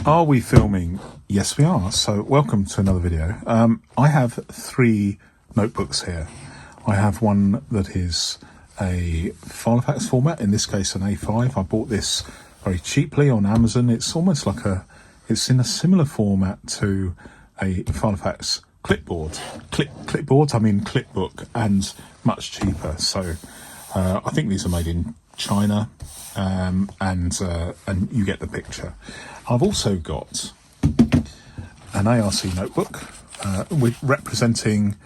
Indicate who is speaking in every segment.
Speaker 1: Are we filming? Yes, we are. So welcome to another video. I have three notebooks here. I have one that is a filofax format, in this case an A5. I bought this very cheaply on Amazon. It's almost like it's in a similar format to a filofax clipboard. Clipboard, I mean clipbook, and much cheaper. So I think these are made in China, and you get the picture. I've also got an ARC notebook representing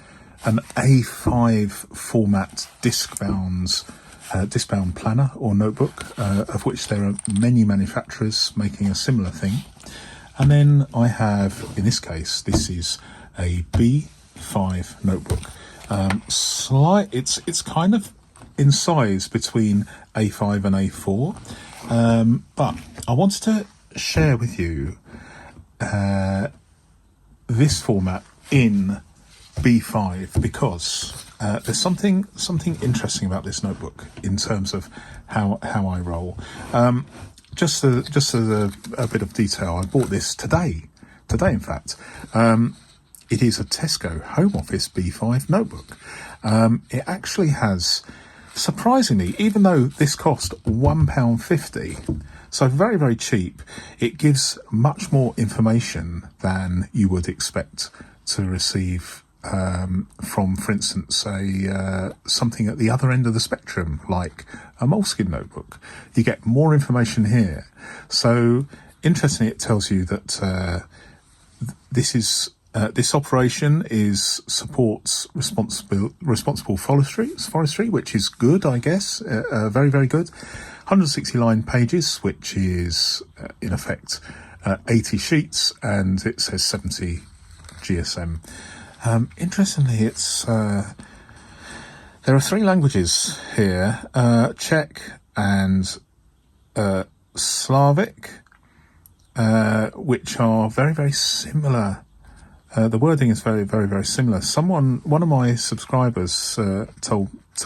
Speaker 1: an A5 format disc-bound planner or notebook, of which there are many manufacturers making a similar thing. And then I have, in this case, this is a B5 notebook. It's kind of in size between A5 and A4, but I wanted to share with you this format in B5 because there's something interesting about this notebook in terms of how I roll. Just as a bit of detail, I bought this today in fact. It is a Tesco Home Office B5 notebook. It actually has, surprisingly, even though this cost £1.50, so very, very cheap, it gives much more information than you would expect to receive from, for instance, something at the other end of the spectrum, like a Moleskine notebook. You get more information here. So, interestingly, it tells you that this operation supports responsible forestry, which is good, I guess. Very, very good. 160-line pages, which is in effect 80 sheets, and it says 70 GSM. Interestingly, there are three languages here: Czech and Slavic, which are very, very similar. The wording is very, very, very similar. One of my subscribers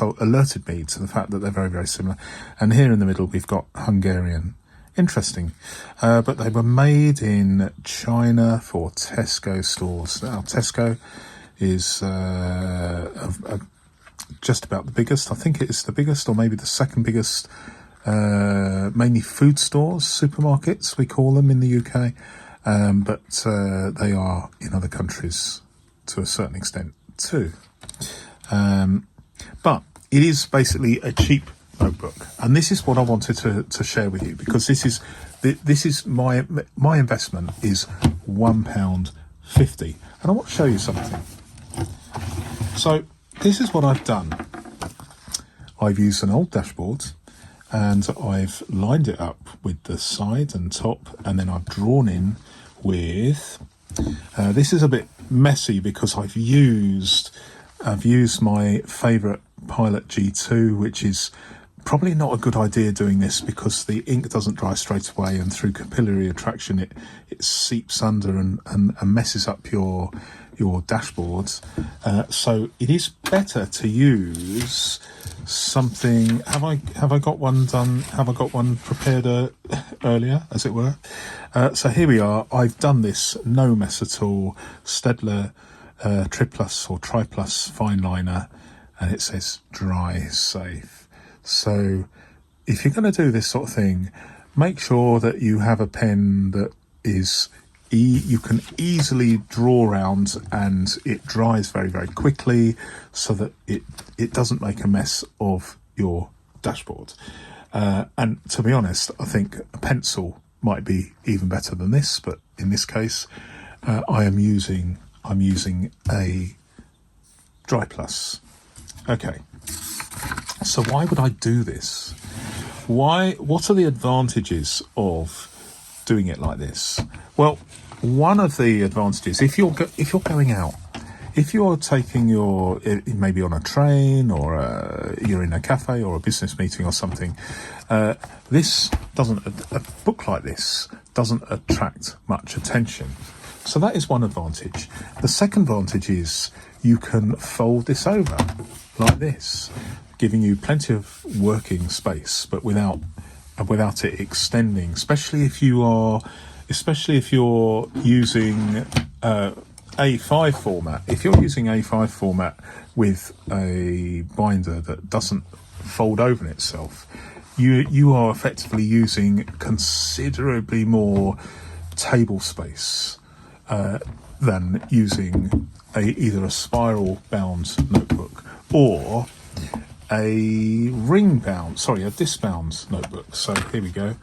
Speaker 1: alerted me to the fact that they're very, very similar. And here in the middle, we've got Hungarian. Interesting. But they were made in China for Tesco stores. Now, Tesco is just about the biggest. I think it's the biggest, or maybe the second biggest, mainly food stores, supermarkets, we call them in the UK. But they are in other countries to a certain extent too. But it is basically a cheap notebook, and this is what I wanted to share with you, because this is my investment is £1.50, and I want to show you something. So this is what I've done. I've used an old dashboard, and I've lined it up with the side and top, and then I've drawn in with this is a bit messy because I've used my favorite Pilot G2, which is probably not a good idea doing this because the ink doesn't dry straight away, and through capillary attraction it seeps under and messes up your dashboards. So it is better to use something. Have I got one done? Have I got one prepared earlier, as it were? So here we are. I've done this no mess at all Stedler Triplus or Triplus fine liner, and it says dry safe. So if you're going to do this sort of thing, make sure that you have a pen that is you can easily draw around and it dries very, very quickly, so that it doesn't make a mess of your dashboard. And to be honest, I think a pencil might be even better than this, but in this case, I'm using a Dry Plus. Okay, so why would I do this? What are the advantages of doing it like this? Well, one of the advantages, if you're going out, if you're taking maybe on a train, or you're in a cafe or a business meeting or something, a book like this doesn't attract much attention. So that is one advantage. The second advantage is you can fold this over like this, giving you plenty of working space, but without it extending, especially if especially if you're using A5 format. If you're using A5 format with a binder that doesn't fold over in itself, you are effectively using considerably more table space than using either a spiral bound notebook or a disc bound notebook. So here we go.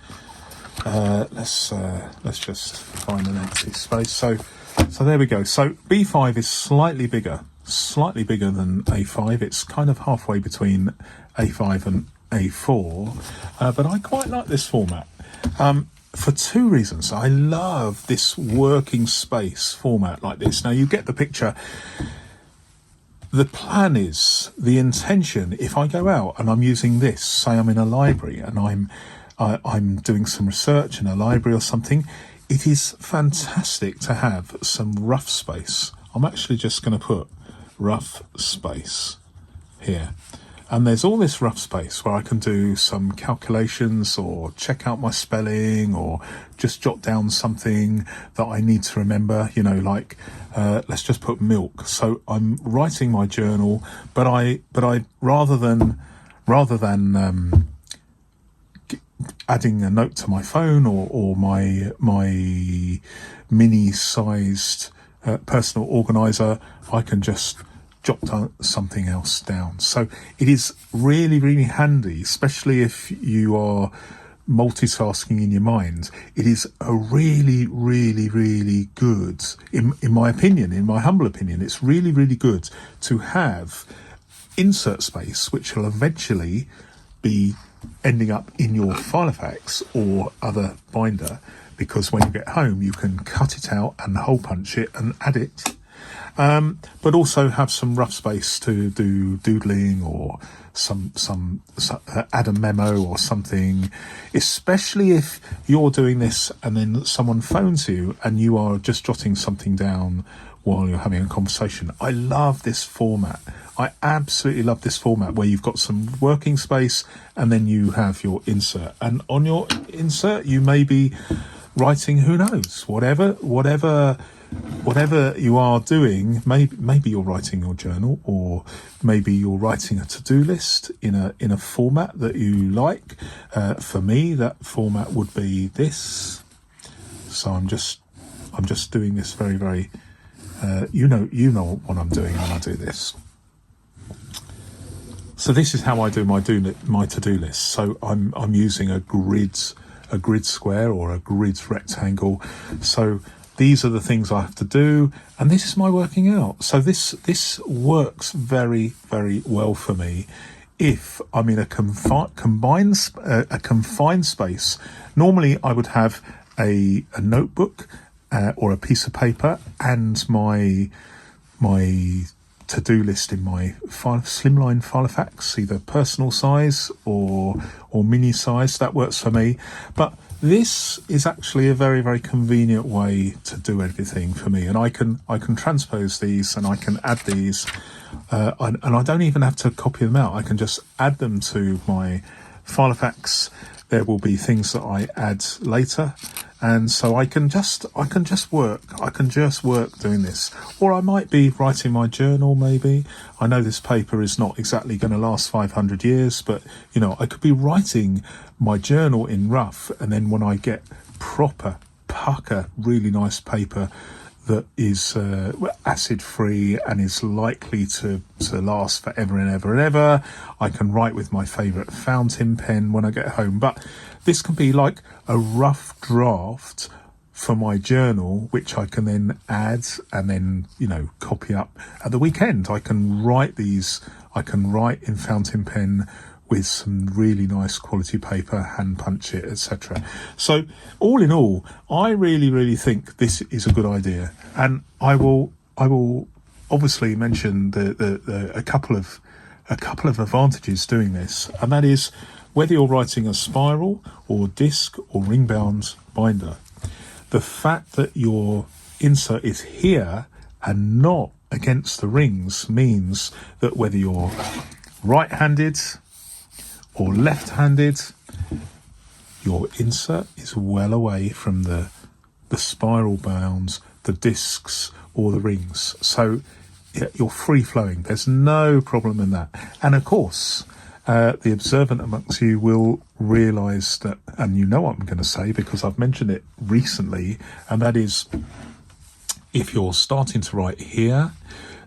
Speaker 1: Let's just find an empty space. So there we go. So B5 is slightly bigger than A5. It's kind of halfway between A5 and A4, but I quite like this format for two reasons. I love this working space format like this. Now you get the picture. The plan is, the intention, if I go out and I'm using this, say I'm in a library and I'm doing some research in a library or something, it is fantastic to have some rough space. I'm actually just going to put rough space here. And there's all this rough space where I can do some calculations or check out my spelling or just jot down something that I need to remember, like let's just put milk. So I'm writing my journal, but I rather than adding a note to my phone or my mini-sized personal organizer, I can just jot something else down. So it is really, really handy, especially if you are multitasking in your mind. It is a really, really, really good, in my opinion, in my humble opinion, it's really, really good to have insert space, which will eventually be ending up in your filofax or other binder, because when you get home you can cut it out and hole punch it and add it, but also have some rough space to do doodling or some add a memo or something, especially if you're doing this and then someone phones you and you are just jotting something down while you're having a conversation. I love this format. I absolutely love this format where you've got some working space and then you have your insert. And on your insert, you may be writing, who knows, whatever you are doing. Maybe you're writing your journal, or maybe you're writing a to-do list in a format that you like. For me, that format would be this. So I'm just doing this very, very. You know what I'm doing when I do this. So this is how I do my to-do list. So I'm using a grid square or a grid rectangle. So these are the things I have to do, and this is my working out. So this works very, very well for me if I'm in a confined space. Normally I would have a notebook or a piece of paper and my to-do list in my slimline filofax, either personal size or mini size. That works for me. But this is actually a very, very convenient way to do everything for me, and I can transpose these and I can add these, and I don't even have to copy them out. I can just add them to my filofax. There will be things that I add later, and so I can just work doing this. Or I might be writing my journal.Maybe I know this paper is not exactly going to last 500 years, but I could be writing my journal in rough, and then when I get proper pucker, really nice paper that is acid free and is likely to last forever and ever and ever, I can write with my favourite fountain pen when I get home. But this can be like a rough draft for my journal, which I can then add and then copy up at the weekend. I can write in fountain pen with some really nice quality paper, hand punch it, etc. So all in all, I really, really think this is a good idea, and I will obviously mention a couple of advantages doing this, and that is whether you're writing a spiral or disc or ring bound binder, the fact that your insert is here and not against the rings means that whether you're right-handed or left-handed, your insert is well away from the the spiral bounds, the discs, or the rings. So yeah, you're free flowing. There's no problem in that. And of course, the observant amongst you will realise that, and you know what I'm going to say because I've mentioned it recently, and that is, if you're starting to write here,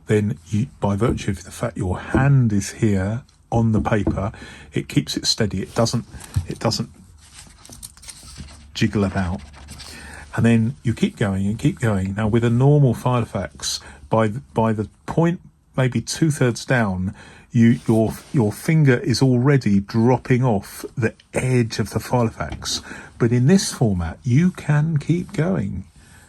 Speaker 1: then you, by virtue of the fact your hand is here on the paper, it keeps it steady. It doesn't jiggle about. And then you keep going and keep going. Now with a normal filofax, by the point maybe 2/3 down, your finger is already dropping off the edge of the filofax. But in this format, you can keep going.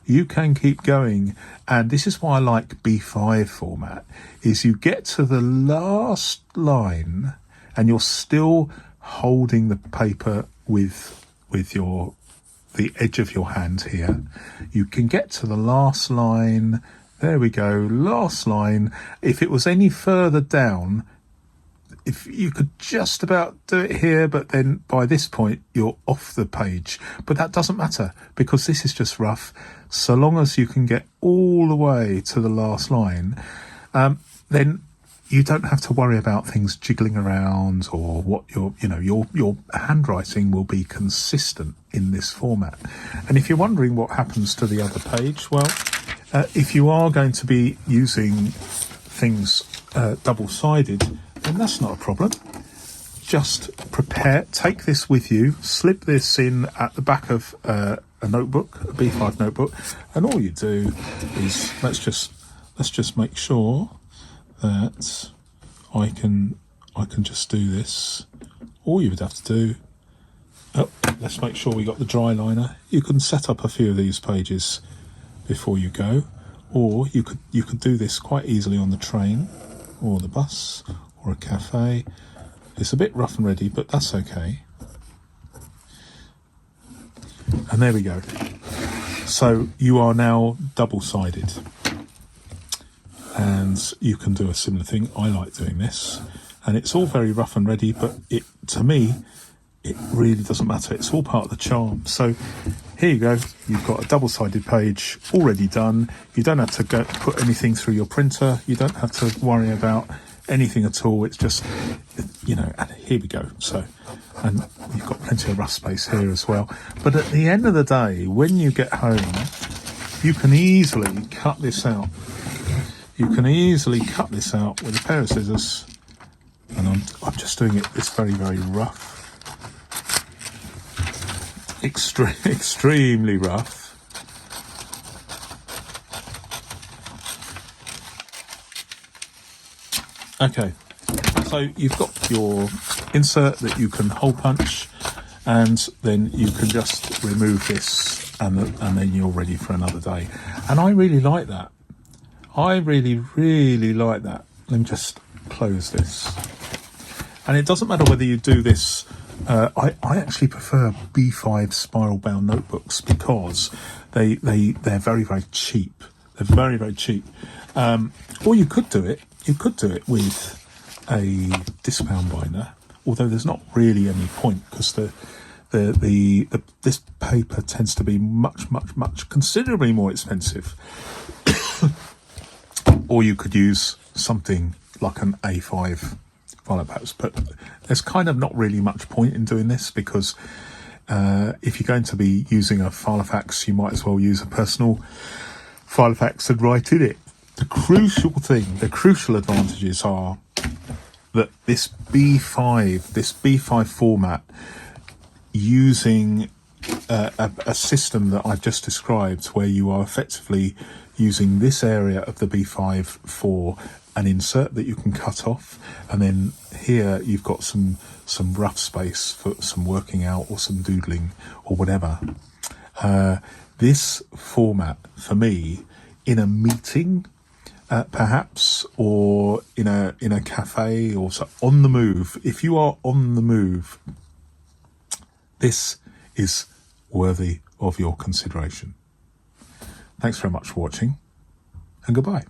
Speaker 1: You can keep going. And this is why I like B5 format, is you get to the last line and you're still holding the paper with the edge of your hand here. You can get to the last line. There we go, last line. If it was any further down, if you could just about do it here, but then by this point you're off the page. But that doesn't matter because this is just rough. So long as you can get all the way to the last line, then you don't have to worry about things jiggling around, or what your handwriting will be consistent in this format. And if you're wondering what happens to the other page, well, if you are going to be using things double-sided, then that's not a problem. Just take this with you, slip this in at the back of a notebook, a B5 notebook, and all you do is let's just make sure that I can just do this. All you would have to do, let's make sure we got the dry liner. You can set up a few of these pages before you go, or you could do this quite easily on the train or the bus or a cafe. It's a bit rough and ready, but that's okay. And there we go. So you are now double-sided, and you can do a similar thing. I like doing this, and it's all very rough and ready, but to me it really doesn't matter. It's all part of the charm. So here you go. You've got a double-sided page already done. You don't have to put anything through your printer. You don't have to worry about anything at all. It's just, and here we go. So, and you've got plenty of rough space here as well. But at the end of the day, when you get home, you can easily cut this out. You can easily cut this out with a pair of scissors. And I'm just doing this very, very rough. Extremely rough. Okay, so you've got your insert that you can hole punch, and then you can just remove this, and then you're ready for another day. And I really like that. I really, really like that. Let me just close this. And it doesn't matter whether you do this. I actually prefer B5 spiral bound notebooks because they're very, very cheap. They're very, very cheap. Or you could do it. You could do it with a disc bound binder, although there's not really any point because this paper tends to be much, much, much considerably more expensive. Or you could use something like an A5 filofax, but there's kind of not really much point in doing this because if you're going to be using a filofax, you might as well use a personal filofax and write in it. The crucial advantages are that this B5 format, using a system that I've just described, where you are effectively using this area of the B5 for an insert that you can cut off, and then here you've got some rough space for some working out or some doodling or whatever. This format, for me, in a meeting, perhaps, or in a cafe, or so, on the move. If you are on the move, this is worthy of your consideration. Thanks very much for watching, and goodbye.